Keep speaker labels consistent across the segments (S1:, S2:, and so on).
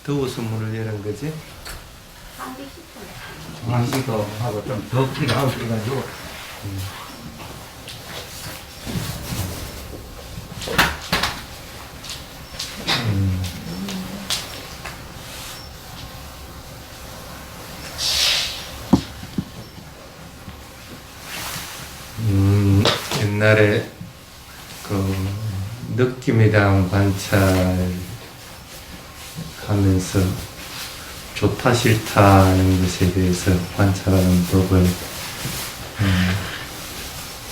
S1: 더워서 문을 여는 거지?
S2: 한시도 하고 좀 덥기도 하고 그래가지고
S1: 옛날에 그 느낌에 대한 관찰하면서 좋다 싫다 하는 것에 대해서 관찰하는 법을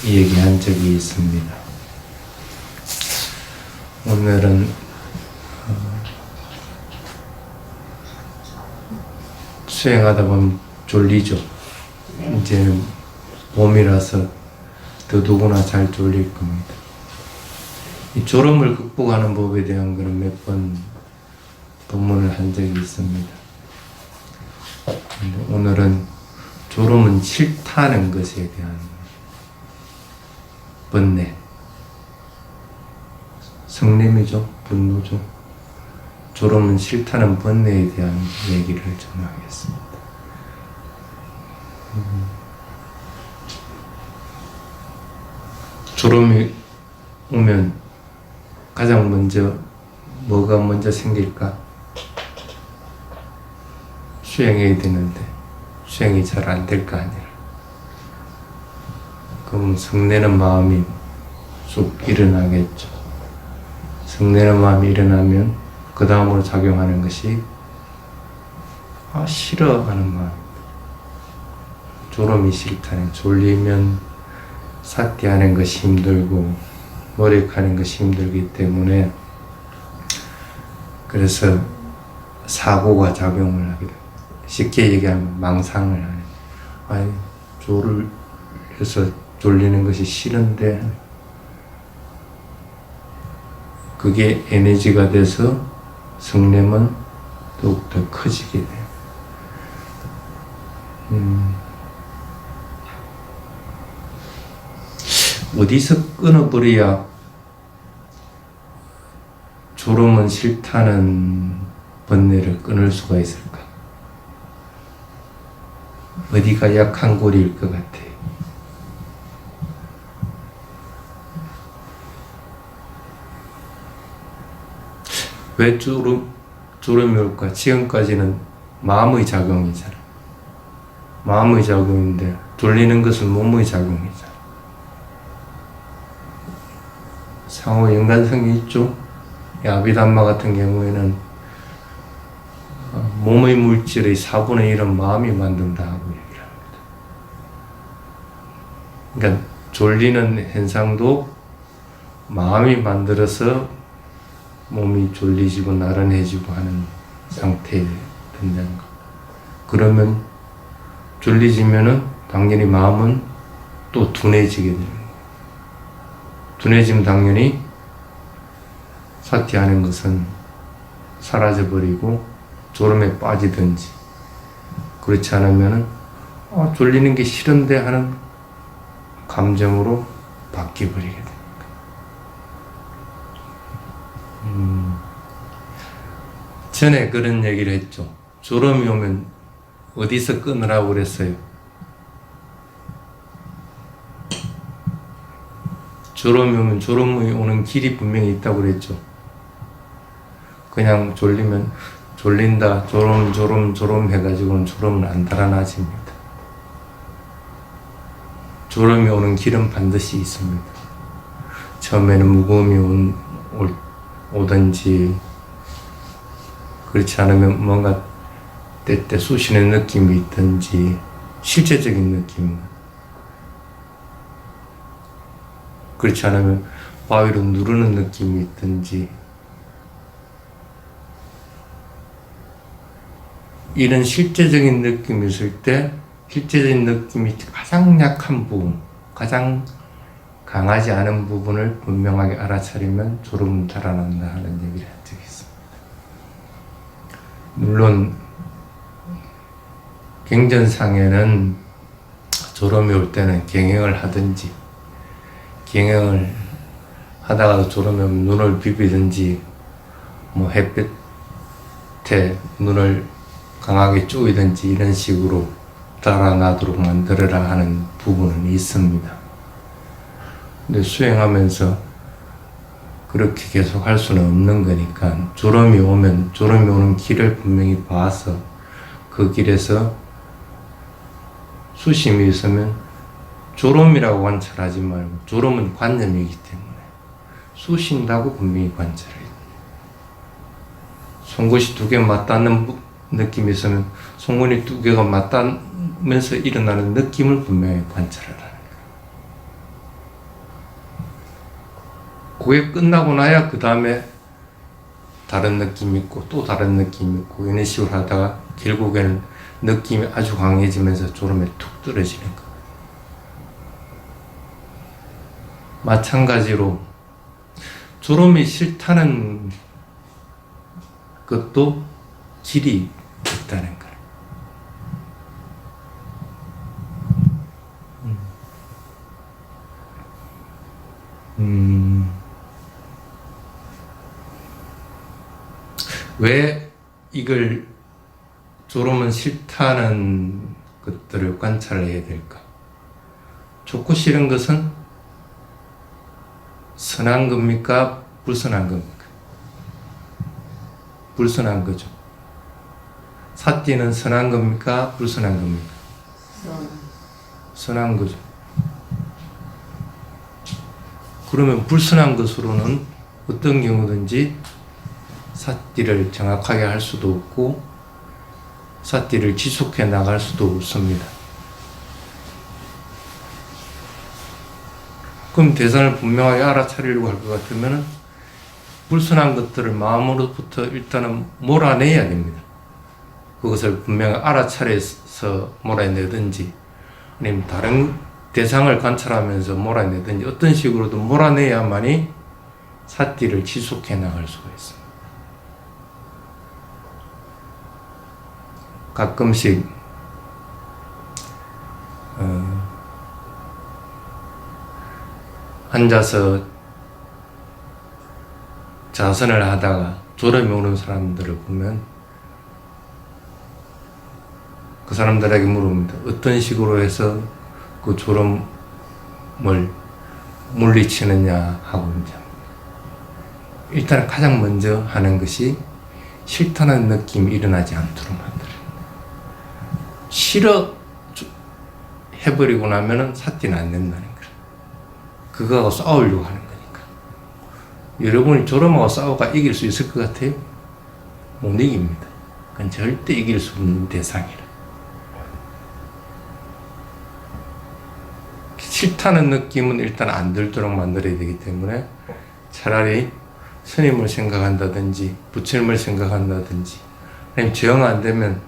S1: 얘기한 적이 있습니다. 오늘은 수행하다 보면 졸리죠. 이제 봄이라서 더 누구나 잘 졸릴 겁니다. 이 졸음을 극복하는 법에 대한 거는 몇 번 법문을 한 적이 있습니다. 근데 오늘은 졸음은 싫다는 것에 대한 번뇌, 성냄이죠, 분노죠. 졸음은 싫다는 번뇌에 대한 얘기를 좀 하겠습니다. 졸음이 오면 가장 먼저 뭐가 먼저 생길까? 수행해야 되는데 수행이 잘 안 될 거 아니야. 그럼 성내는 마음이 쑥 일어나겠죠. 성내는 마음이 일어나면 그 다음으로 작용하는 것이 싫어하는 마음. 졸음이 싫다는, 졸리면 삿대하는 것이 힘들고 노력하는 것이 힘들기 때문에 그래서 사고가 작용을 하게 됩니다. 쉽게 얘기하면 망상을 하는, 아니 졸려서 졸리는 것이 싫은데 그게 에너지가 돼서 성냄은 더욱더 커지게 돼요. 어디서 끊어버려야 졸음은 싫다는 번뇌를 끊을 수가 있을까? 어디가 약한 고리일 것 같아요. 왜 졸음이 올까? 지금까지는 마음의 작용이잖아. 마음의 작용인데 졸리는 것은 몸의 작용이잖아. 상호 연관성이 있죠. 아비담마 같은 경우에는 몸의 물질의 4분의 1은 마음이 만든다 하고 얘기를 합니다. 그러니까 졸리는 현상도 마음이 만들어서 몸이 졸리지고 나른해지고 하는 상태에 든다는 거. 그러면 졸리지면은 당연히 마음은 또 둔해지게 되는 거예요. 둔해지면 당연히 사티하는 것은 사라져버리고 졸음에 빠지든지, 그렇지 않으면은 졸리는 게 싫은데 하는 감정으로 바뀌어버리게 됩니다. 전에 그런 얘기를 했죠. 졸음이 오면 어디서 끊으라고 그랬어요? 졸음이 오면 졸음이 오는 길이 분명히 있다고 그랬죠. 그냥 졸리면 졸린다, 졸음 해가지고는 졸음은 안 달아나집니다. 졸음이 오는 길은 반드시 있습니다. 처음에는 무거움이 오든지, 그렇지 않으면 뭔가 때때 쑤시는 느낌이 있든지, 실제적인 느낌. 그렇지 않으면 바위로 누르는 느낌이 있든지, 이런 실제적인 느낌이 있을 때, 실제적인 느낌이 가장 약한 부분, 가장 강하지 않은 부분을 분명하게 알아차리면 졸음은 달아난다 하는 얘기를 한 적이 있습니다. 물론 경전상에는 졸음이 올 때는 경행을 하든지, 경행을 하다가도 졸음이 오면 눈을 비비든지, 뭐 햇볕에 밑에 눈을 강하게 쪼이든지 이런 식으로 달아나도록 만들어라 하는 부분은 있습니다. 근데 수행하면서 그렇게 계속 할 수는 없는 거니까 졸음이 오는 길을 분명히 봐서 그 길에서 수심이 있으면 졸음이라고 관찰하지 말고, 졸음은 관념이기 때문에 쑤신다고 분명히 관찰해야 돼요. 송곳이 두 개 맞닿는 느낌이 있으면 송곳이 두 개가 맞닿으면서 일어나는 느낌을 분명히 관찰하라는 거예요. 그게 끝나고 나야 그 다음에 다른 느낌이 있고 또 다른 느낌이 있고 이런 식으로 하다가 결국에는 느낌이 아주 강해지면서 졸음에 툭 떨어지는 거예요. 마찬가지로 졸음이 싫다는 것도 길이 있다는 거예요. 왜 이걸 졸음은 싫다는 것들을 관찰해야 될까? 좋고 싫은 것은 선한 겁니까? 불선한 겁니까? 불선한 거죠. 사띠는 선한 겁니까? 불선한 겁니까? 선한 거죠. 그러면 불선한 것으로는 어떤 경우든지 사띠를 정확하게 할 수도 없고 사띠를 지속해 나갈 수도 없습니다. 그럼 대상을 분명하게 알아차리려고 할 것 같으면 불순한 것들을 마음으로부터 일단은 몰아내야 됩니다. 그것을 분명히 알아차려서 몰아내든지 아니면 다른 대상을 관찰하면서 몰아내든지 어떤 식으로든 몰아내야만이 사띠를 지속해 나갈 수가 있습니다. 가끔씩 앉아서 자선을 하다가 졸음이 오는 사람들을 보면 그 사람들에게 물어봅니다. 어떤 식으로 해서 그 졸음을 물리치느냐 하고 이제 일단 가장 먼저 하는 것이 싫다는 느낌이 일어나지 않도록 만들어요. 싫어 해버리고 나면은 사띠는 안 된다는 거예요. 그거하고 싸우려고 하는 거니까. 여러분이 졸음하고 싸우가 이길 수 있을 것 같아요? 못 이깁니다. 그건 절대 이길 수 없는 대상이라. 싫다는 느낌은 일단 안 들도록 만들어야 되기 때문에 차라리 스님을 생각한다든지 부처님을 생각한다든지 아니면 정 안 되면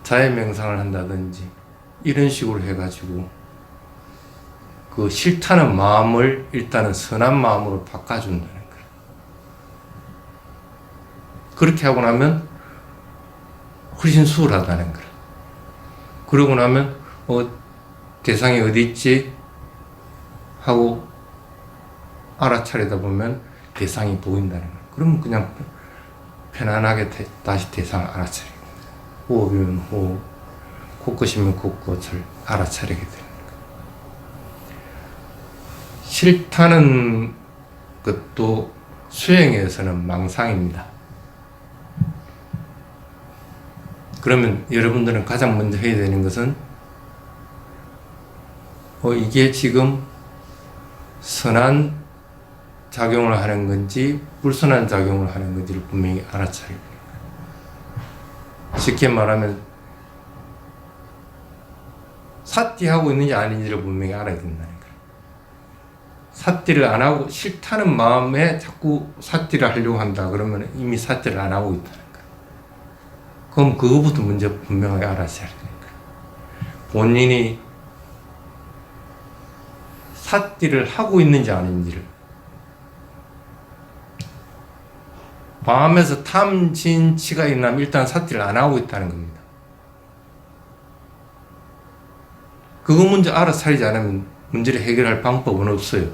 S1: 자해명상을 한다든지 이런 식으로 해가지고 그 싫다는 마음을 일단은 선한 마음으로 바꿔준다는 거예요. 그렇게 하고 나면 훨씬 수월하다는 거예요. 그러고 나면 대상이 어디 있지? 하고 알아차리다 보면 대상이 보인다는 거예요. 그러면 그냥 편안하게 다시 대상을 알아차리고 호흡이면 호흡, 코끝이면 코끝을 알아차리게 되는 거예요. 싫다는 것도 수행에서는 망상입니다. 그러면 여러분들은 가장 먼저 해야 되는 것은 이게 지금 선한 작용을 하는 건지 불선한 작용을 하는 건지를 분명히 알아차리고, 쉽게 말하면 사띠하고 있는지 아닌지를 분명히 알아야 된다는 거예요. 사띠를 안 하고 싫다는 마음에 자꾸 사띠를 하려고 한다 그러면 이미 사띠를 안 하고 있다는 거예요. 그럼 그거부터 먼저 분명하게 알아차려야 되는 거예요. 본인이 사띠를 하고 있는지 아닌지를, 마음에서 탐진치가 있나면 일단 사띠를 안 하고 있다는 겁니다. 그거 먼저 알아차리지 않으면 문제를 해결할 방법은 없어요.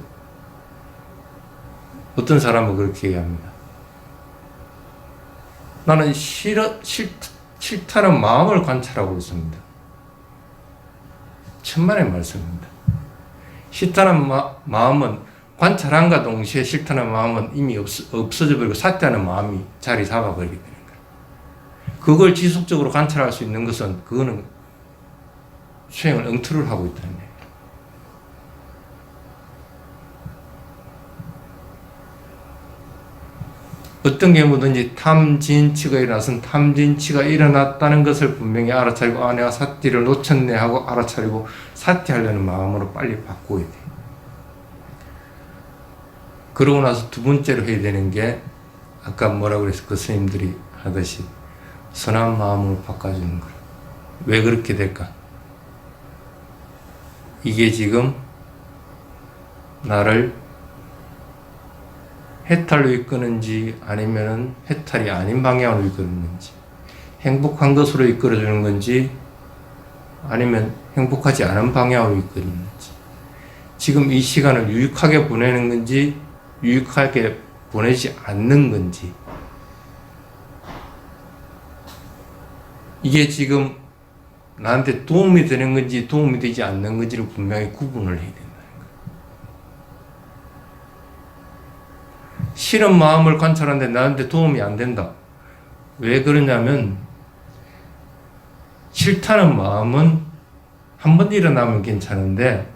S1: 어떤 사람은 그렇게 얘기합니다. 나는 싫다는 마음을 관찰하고 있습니다. 천만의 말씀입니다. 싫다는 마음은 관찰함과 동시에 싫다는 마음은 이미 없어져 버리고 사퇴하는 마음이 자리 잡아버리게 되는 거예요. 그걸 지속적으로 관찰할 수 있는 것은 그거는 수행을 엉터리를 하고 있다는 거예요. 어떤 경우든지 탐진치가 일어나서 탐진치가 일어났다는 것을 분명히 알아차리고 내가 사티를 놓쳤네 하고 알아차리고 사티하려는 마음으로 빨리 바꿔야 돼. 그러고 나서 두 번째로 해야 되는 게 아까 뭐라고 그랬어? 그 스님들이 하듯이 선한 마음으로 바꿔주는 거예요. 왜 그렇게 될까? 이게 지금 나를 해탈로 이끄는지 아니면은 해탈이 아닌 방향으로 이끄는지, 행복한 것으로 이끌어주는 건지 아니면 행복하지 않은 방향으로 이끄는지, 지금 이 시간을 유익하게 보내는 건지 유익하게 보내지 않는 건지, 이게 지금 나한테 도움이 되는 건지 도움이 되지 않는 건지를 분명히 구분을 해야 된다. 싫은 마음을 관찰하는데 나한테 도움이 안 된다. 왜 그러냐면 싫다는 마음은 한 번 일어나면 괜찮은데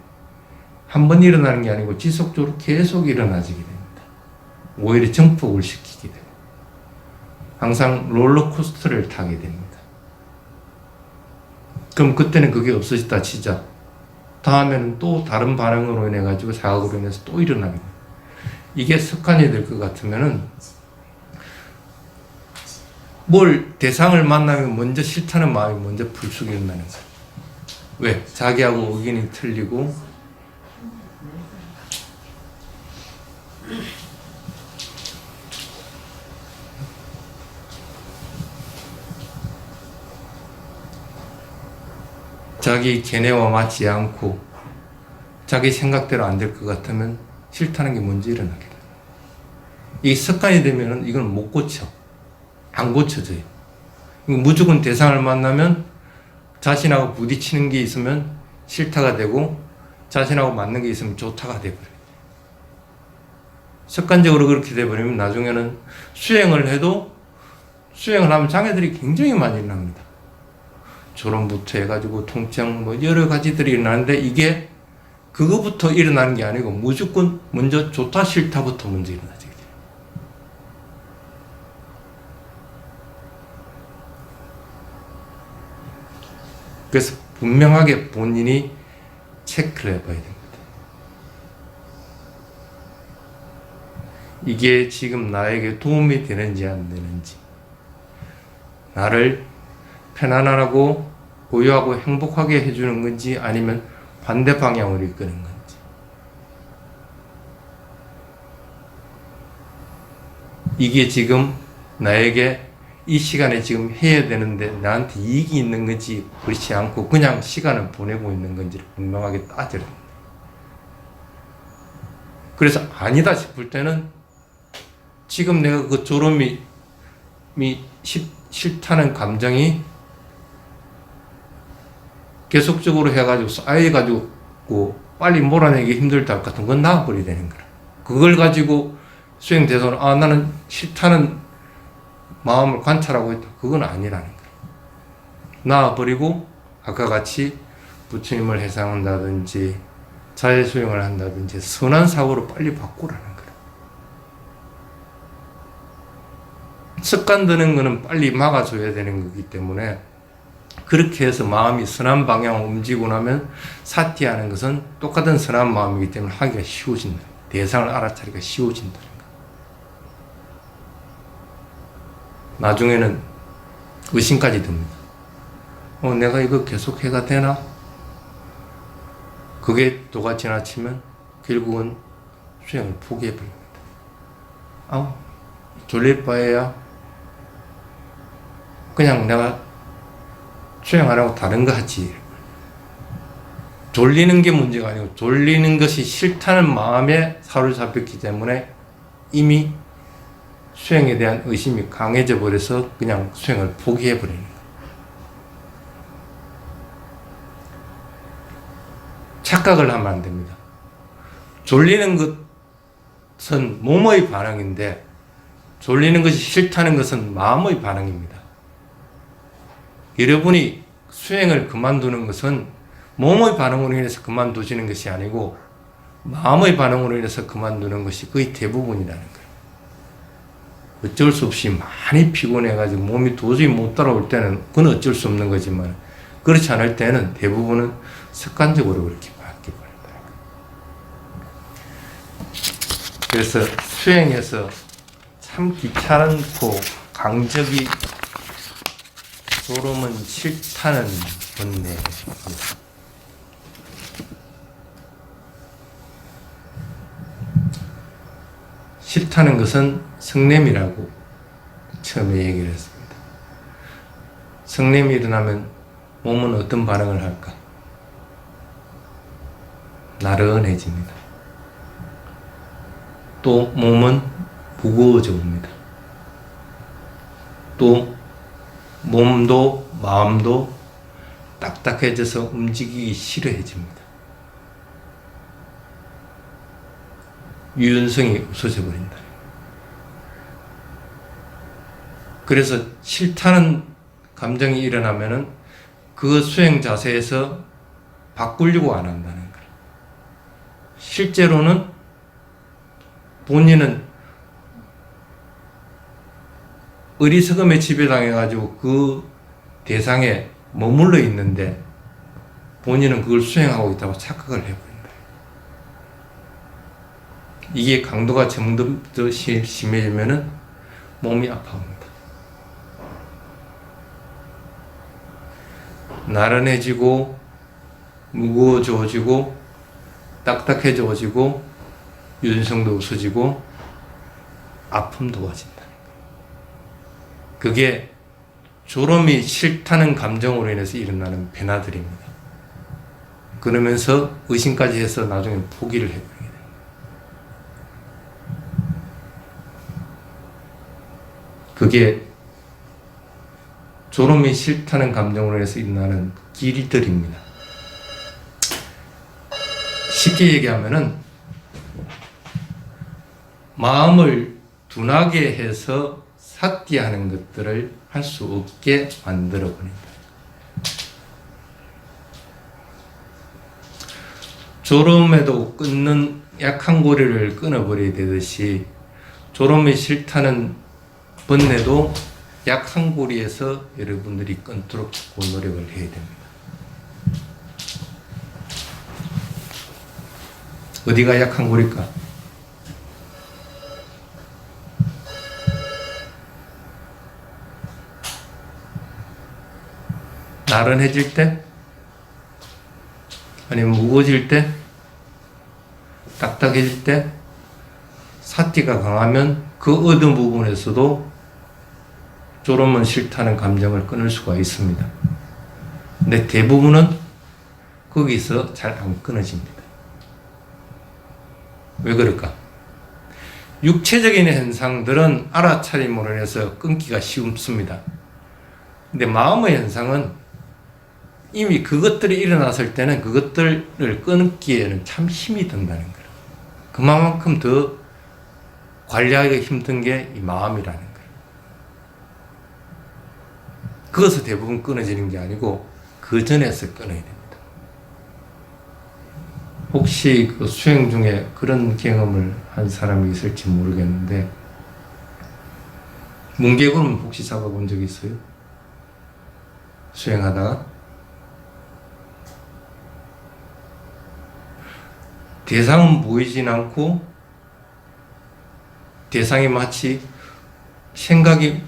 S1: 한 번 일어나는 게 아니고 지속적으로 계속 일어나지게 됩니다. 오히려 증폭을 시키게 되고 항상 롤러코스터를 타게 됩니다. 그럼 그때는 그게 없어졌다 치자. 다음에는 또 다른 반응으로 인해 가지고 사각으로 인해서 또 일어나게 됩니다. 이게 습관이 될 것 같으면은 뭘 대상을 만나면 먼저 싫다는 마음이 먼저 불쑥 일어나는 거야. 왜? 자기하고 의견이 틀리고 자기 견해와 맞지 않고 자기 생각대로 안 될 것 같으면 싫다는 게 먼저 일어나게 돼요. 이 습관이 되면은 이건 못 고쳐. 안 고쳐져요. 무조건 대상을 만나면 자신하고 부딪히는 게 있으면 싫다가 되고 자신하고 맞는 게 있으면 좋다가 돼버려요. 습관적으로 그렇게 돼버리면 나중에는 수행을 해도 수행을 하면 장애들이 굉장히 많이 일어납니다. 졸음부터 해가지고 통증 뭐 여러 가지들이 일어나는데 이게 그거부터 일어나는 게 아니고 무조건 먼저 좋다 싫다부터 먼저 일어나지. 그래서 분명하게 본인이 체크를 해봐야 됩니다. 이게 지금 나에게 도움이 되는지 안 되는지, 나를 편안하고 고요하고 행복하게 해주는 건지 아니면 반대 방향으로 이끄는 건지, 이게 지금 나에게 이 시간에 지금 해야 되는데 나한테 이익이 있는 건지 그렇지 않고 그냥 시간을 보내고 있는 건지를 분명하게 따져야 됩니다. 그래서 아니다 싶을 때는 지금 내가 그 졸음이 싫다는 감정이 계속적으로 해가지고 쌓여가지고 빨리 몰아내기 힘들다 할 것 같은 건 나와버리게 되는 거라. 그걸 가지고 수행돼서는 나는 싫다는 마음을 관찰하고 있다. 그건 아니라는 거예요. 나와버리고 아까 같이 부처님을 회상한다든지 자해수행을 한다든지 선한 사고로 빨리 바꾸라는 거예요. 습관 드는 거는 빨리 막아줘야 되는 거기 때문에 그렇게 해서 마음이 선한 방향으로 움직이고 나면 사티하는 것은 똑같은 선한 마음이기 때문에 하기가 쉬워진다. 대상을 알아차리기가 쉬워진다. 나중에는 의심까지 듭니다. 내가 이거 계속 해가 되나? 그게 도가 지나치면 결국은 수행을 포기해버립니다. 졸릴 바에야 그냥 내가 수행 안 하고 다른 거 하지. 졸리는 게 문제가 아니고 졸리는 것이 싫다는 마음에 사로잡혔기 때문에 이미 수행에 대한 의심이 강해져 버려서 그냥 수행을 포기해 버리는 거예요. 착각을 하면 안 됩니다. 졸리는 것은 몸의 반응인데 졸리는 것이 싫다는 것은 마음의 반응입니다. 여러분이 수행을 그만두는 것은 몸의 반응으로 인해서 그만두시는 것이 아니고 마음의 반응으로 인해서 그만두는 것이 거의 대부분이라는 거예요. 어쩔 수 없이 많이 피곤해가지고 몸이 도저히 못 따라올 때는 그건 어쩔 수 없는 거지만 그렇지 않을 때는 대부분은 습관적으로 그렇게 바뀌어버린다. 그래서 수행에서 참 귀찮고 강적이 졸음은 싫다는 본내입니다. 싫다는 것은 성냄이라고 처음에 얘기를 했습니다. 성냄이 일어나면 몸은 어떤 반응을 할까? 나른해집니다. 또 몸은 무거워져 옵니다. 또 몸도 마음도 딱딱해져서 움직이기 싫어해집니다. 유연성이 없어져 버린다. 그래서 싫다는 감정이 일어나면은 그 수행 자세에서 바꾸려고 안 한다는 거예요. 실제로는 본인은 어리석음에 지배당해가지고 그 대상에 머물러 있는데 본인은 그걸 수행하고 있다고 착각을 해버린다. 이게 강도가 점점 더 심해지면은 몸이 아파옵니다. 나른해지고 무거워져지고 딱딱해져지고 유연성도 없어지고 아픔도 와진다. 그게 졸음이 싫다는 감정으로 인해서 일어나는 변화들입니다. 그러면서 의심까지 해서 나중에 포기를 해버리게 돼요. 그게 졸음이 싫다는 감정으로 해서 일어나는 길들입니다. 쉽게 얘기하면은 마음을 둔하게 해서 삿대하는 것들을 할 수 없게 만들어 버린다. 졸음에도 끊는 약한 고리를 끊어버려야 되듯이 졸음이 싫다는 번뇌도 약한 고리에서 여러분들이 끊도록 노력을 해야 됩니다. 어디가 약한 고리일까? 나른해질 때? 아니면 무거워질 때? 딱딱해질 때? 사티가 강하면 그 어떤 부분에서도 졸음은 싫다는 감정을 끊을 수가 있습니다. 근데 대부분은 거기서 잘 안 끊어집니다. 왜 그럴까? 육체적인 현상들은 알아차림으로 인해서 끊기가 쉽습니다. 근데 마음의 현상은 이미 그것들이 일어났을 때는 그것들을 끊기에는 참 힘이 든다는 거예요. 그만큼 더 관리하기가 힘든 게 이 마음이라는 거예요. 그것을 대부분 끊어지는 게 아니고 그 전에서 끊어야 됩니다. 혹시 그 수행 중에 그런 경험을 한 사람이 있을지 모르겠는데 뭉게구름 혹시 잡아본 적 있어요? 수행하다가 대상은 보이진 않고 대상이 마치 생각이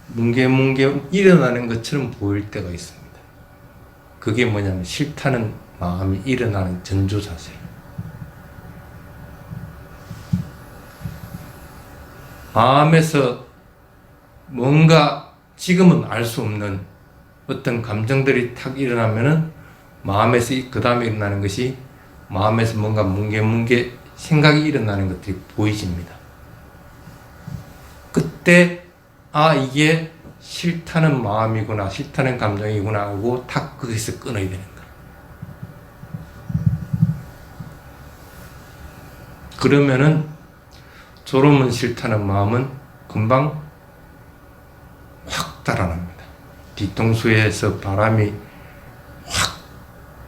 S1: 뭉게뭉게 일어나는 것처럼 보일 때가 있습니다. 그게 뭐냐면 싫다는 마음이 일어나는 전조 자세예요. 마음에서 뭔가 지금은 알 수 없는 어떤 감정들이 탁 일어나면은 마음에서 그 다음에 일어나는 것이 마음에서 뭔가 뭉게뭉게 생각이 일어나는 것들이 보이집니다. 끝. 그때 이게 싫다는 마음이구나, 싫다는 감정이구나 하고 탁 거기서 끊어야 되는 거야. 그러면은 졸음은 싫다는 마음은 금방 확 달아납니다. 뒤통수에서 바람이 확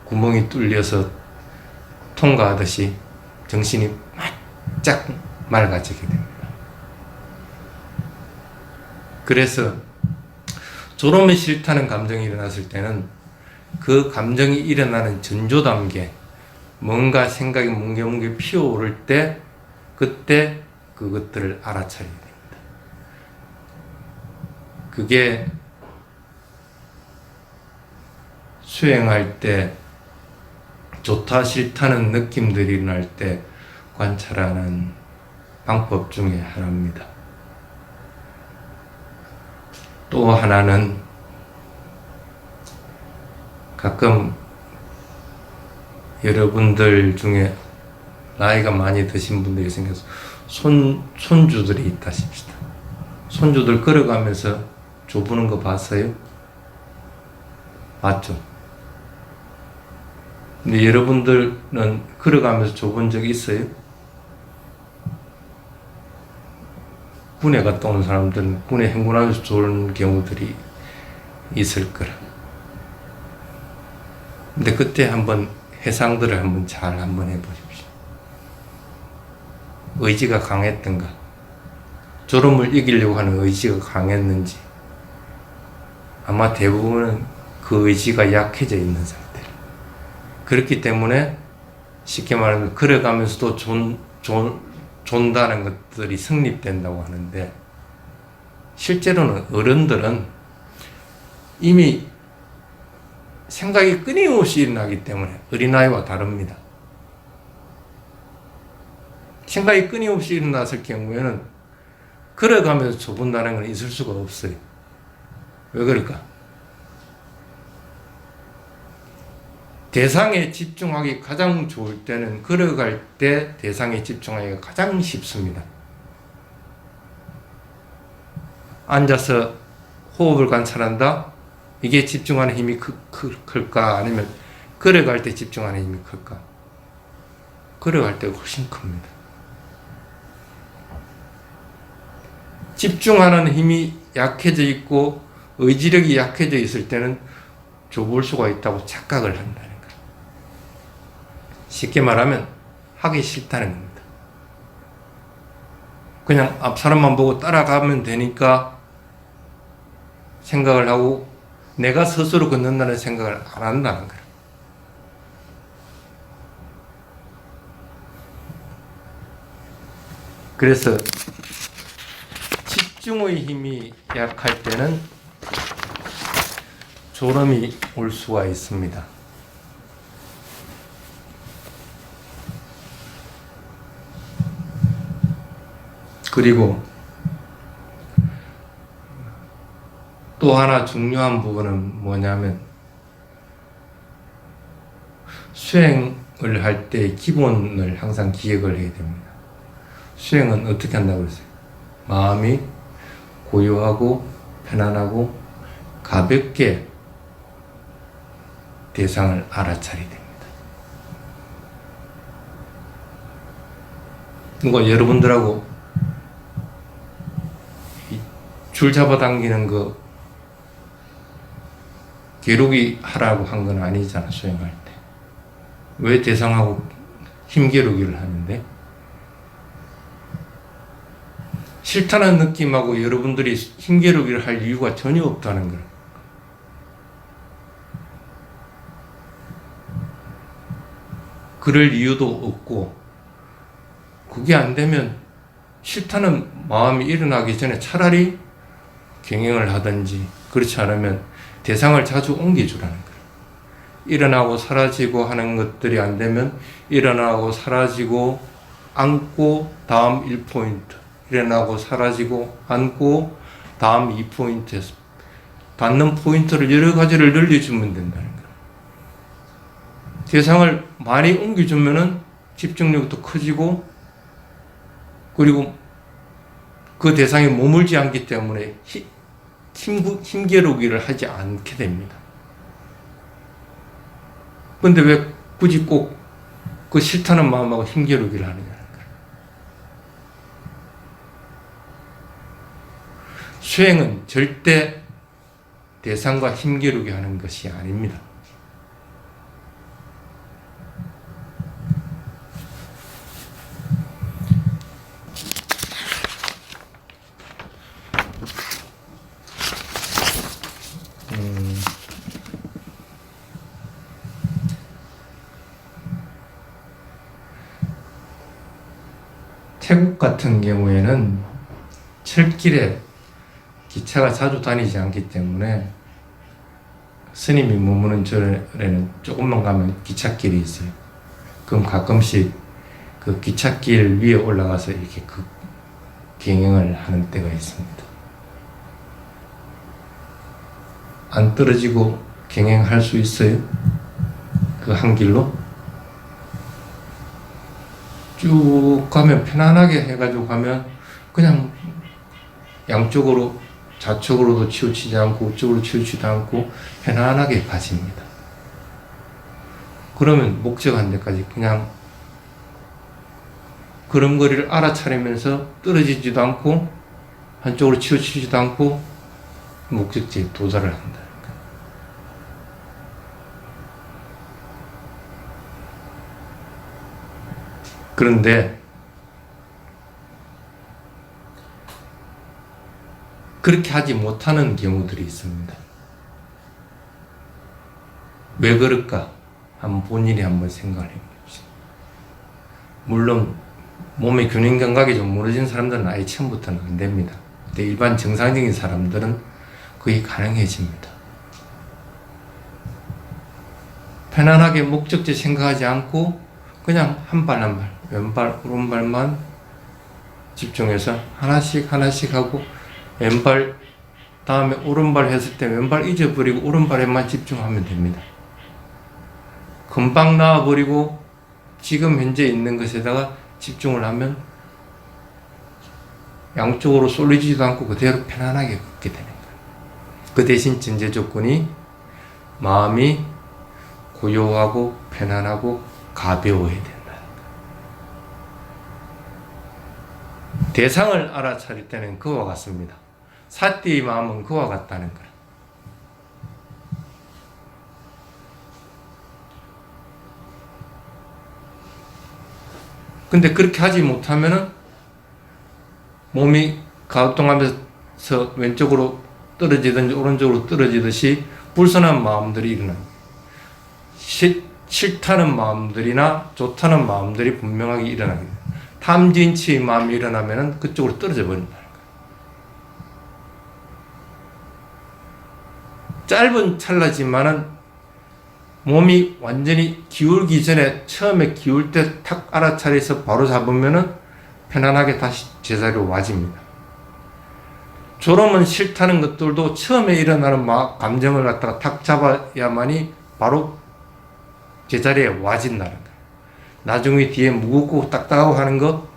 S1: 구멍이 뚫려서 통과하듯이 정신이 바짝 맑아지게 됩니다. 그래서 졸음이 싫다는 감정이 일어났을 때는 그 감정이 일어나는 전조 단계, 뭔가 생각이 뭉게뭉게 피어오를 때 그때 그것들을 알아차려야 됩니다. 그게 수행할 때 좋다 싫다는 느낌들이 일어날 때 관찰하는 방법 중에 하나입니다. 또 하나는 가끔 여러분들 중에 나이가 많이 드신 분들이 생겨서 손주들이 있다 싶시다. 손주들 걸어가면서 줘보는 거 봤어요? 맞죠? 근데 여러분들은 걸어가면서 줘본 적 있어요? 군에 갔다 온 사람들은 군에 행군하면서 좋은 경우들이 있을 거라. 근데 그때 한번 해상들을 한번 잘 한번 해보십시오. 의지가 강했던가, 졸음을 이기려고 하는 의지가 강했는지, 아마 대부분은 그 의지가 약해져 있는 상태. 그렇기 때문에 쉽게 말하면 걸어가면서도 존다는 것들이 성립된다고 하는데, 실제로는 어른들은 이미 생각이 끊임없이 일어나기 때문에 어린아이와 다릅니다. 생각이 끊임없이 일어났을 경우에는 걸어가면서 줘본다는 건 있을 수가 없어요. 왜 그럴까? 대상에 집중하기 가장 좋을 때는 걸어갈 때 대상에 집중하기가 가장 쉽습니다. 앉아서 호흡을 관찰한다? 이게 집중하는 힘이 클까? 아니면 걸어갈 때 집중하는 힘이 클까? 걸어갈 때 훨씬 큽니다. 집중하는 힘이 약해져 있고 의지력이 약해져 있을 때는 좁을 수가 있다고 착각을 한다는 거예요. 쉽게 말하면 하기 싫다는 겁니다. 그냥 앞 사람만 보고 따라가면 되니까 생각을 하고 내가 스스로 걷는다는 생각을 안 한다는 거예요. 그래서 집중의 힘이 약할 때는 졸음이 올 수가 있습니다. 그리고 또 하나 중요한 부분은 뭐냐면 수행을 할 때 기본을 항상 기억을 해야 됩니다. 수행은 어떻게 한다고 했어요? 마음이 고요하고 편안하고 가볍게 대상을 알아차려야 됩니다. 이거 여러분들하고 줄 잡아당기는 거 게르기 하라고 한 건 아니잖아, 수행할 때. 왜 대상하고 힘게르기를 하는데? 싫다는 느낌하고 여러분들이 힘게르기를 할 이유가 전혀 없다는 거예요. 그럴 이유도 없고, 그게 안 되면 싫다는 마음이 일어나기 전에 차라리 경영을 하든지, 그렇지 않으면 대상을 자주 옮겨주라는 거예요. 일어나고 사라지고 하는 것들이 안 되면 일어나고 사라지고 앉고 다음 1포인트, 일어나고 사라지고 앉고 다음 2포인트에서 닿는 포인트를 여러 가지를 늘려주면 된다는 거예요. 대상을 많이 옮겨주면은 집중력도 커지고, 그리고 그 대상에 머물지 않기 때문에 힘겨루기를 하지 않게 됩니다. 근데 왜 굳이 꼭 그 싫다는 마음하고 힘겨루기를 하느냐는 거예요. 수행은 절대 대상과 힘겨루기 하는 것이 아닙니다. 태국 같은 경우에는 철길에 기차가 자주 다니지 않기 때문에 스님이 머무는 절에는 조금만 가면 기찻길이 있어요. 그럼 가끔씩 그 기찻길 위에 올라가서 이렇게 그 경영을 하는 때가 있습니다. 안 떨어지고 경영할 수 있어요? 그 한 길로? 쭉 가면 편안하게 해가지고 가면 그냥 양쪽으로 좌측으로도 치우치지 않고 우측으로 치우치지 않고 편안하게 가집니다. 그러면 목적한 데까지 그냥 걸음걸이를 알아차리면서 떨어지지도 않고 한쪽으로 치우치지도 않고 목적지에 도달을 한다. 그런데 그렇게 하지 못하는 경우들이 있습니다. 왜 그럴까? 본인이 한번 생각을 해보십시오. 물론 몸의 균형 감각이 좀 무너진 사람들은 아예 처음부터는 안 됩니다. 근데 일반 정상적인 사람들은 거의 가능해집니다. 편안하게 목적지 생각하지 않고 그냥 한 발 한 발, 왼발, 오른발만 집중해서 하나씩 하고 왼발 다음에 오른발 했을 때 왼발 잊어버리고 오른발에만 집중하면 됩니다. 금방 나와버리고 지금 현재 있는 것에다가 집중을 하면 양쪽으로 쏠리지도 않고 그대로 편안하게 걷게 되는 거예요. 그 대신 전제 조건이 마음이 고요하고 편안하고 가벼워야 된다. 대상을 알아차릴 때는 그와 같습니다. 사띠의 마음은 그와 같다는 거라. 근데 그렇게 하지 못하면은 몸이 가동하면서 왼쪽으로 떨어지든지 오른쪽으로 떨어지듯이 불선한 마음들이 일어납니다. 싫다는 마음들이나 좋다는 마음들이 분명하게 일어나게 됩니다. 탐진치의 마음이 일어나면은 그쪽으로 떨어져 버린다는 거예요. 짧은 찰나지만은 몸이 완전히 기울기 전에 처음에 기울 때 탁 알아차려서 바로 잡으면은 편안하게 다시 제자리로 와집니다. 졸음은 싫다는 것들도 처음에 일어나는 감정을 갖다가 탁 잡아야만이 바로 제자리에 와진다는 거예요. 나중에 뒤에 무겁고 딱딱하고 하는 거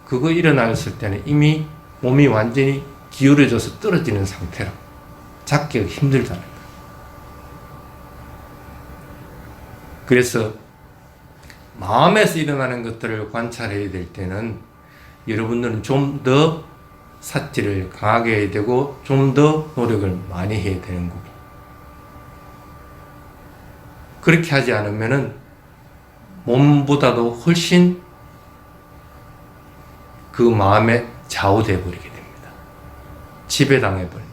S1: 그거 일어났을 때는 이미 몸이 완전히 기울어져서 떨어지는 상태라 잡기가 힘들다는 거예요. 그래서 마음에서 일어나는 것들을 관찰해야 될 때는 여러분들은 좀 더 삿질을 강하게 해야 되고 좀 더 노력을 많이 해야 되는 거고, 그렇게 하지 않으면은 몸보다도 훨씬 그 마음에 좌우돼 버리게 됩니다. 지배당해 버린다.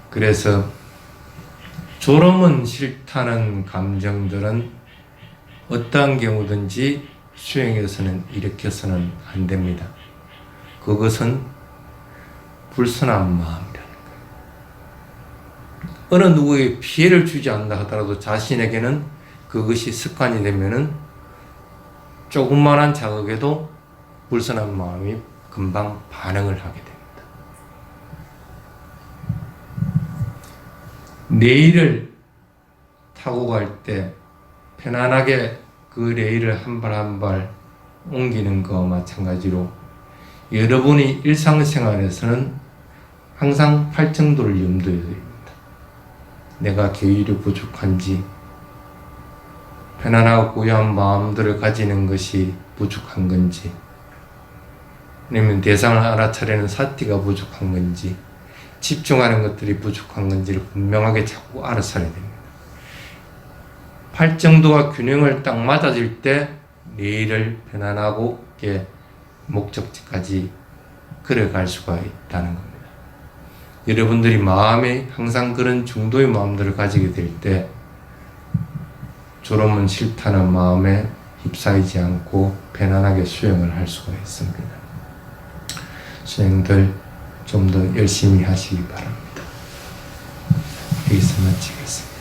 S1: 그래서 졸음은 싫다는 감정들은 어떠한 경우든지 수행에서는 일으켜서는 안 됩니다. 그것은 불선한 마음이라는 거예요. 어느 누구에게 피해를 주지 않는다 하더라도 자신에게는 그것이 습관이 되면은 조그만한 자극에도 불선한 마음이 금방 반응을 하게 됩니다. 레일을 타고 갈 때 편안하게 그 레일을 한 발 한 발 옮기는 거와 마찬가지로 여러분이 일상생활에서는 항상 팔정도를 염두에 둬야 됩니다. 내가 계율이 부족한지, 편안하고 고요한 마음들을 가지는 것이 부족한 건지, 아니면 대상을 알아차리는 사티가 부족한 건지, 집중하는 것들이 부족한 건지를 분명하게 자꾸 알아차려야 됩니다. 팔정도와 균형을 딱 맞아질 때 내일을 편안하고 목적지까지 걸어갈 수가 있다는 겁니다. 여러분들이 마음에 항상 그런 중도의 마음들을 가지게 될 때 졸음은 싫다는 마음에 휩싸이지 않고 편안하게 수행을 할 수가 있습니다. 수행들 좀 더 열심히 하시기 바랍니다. 여기서 마치겠습니다.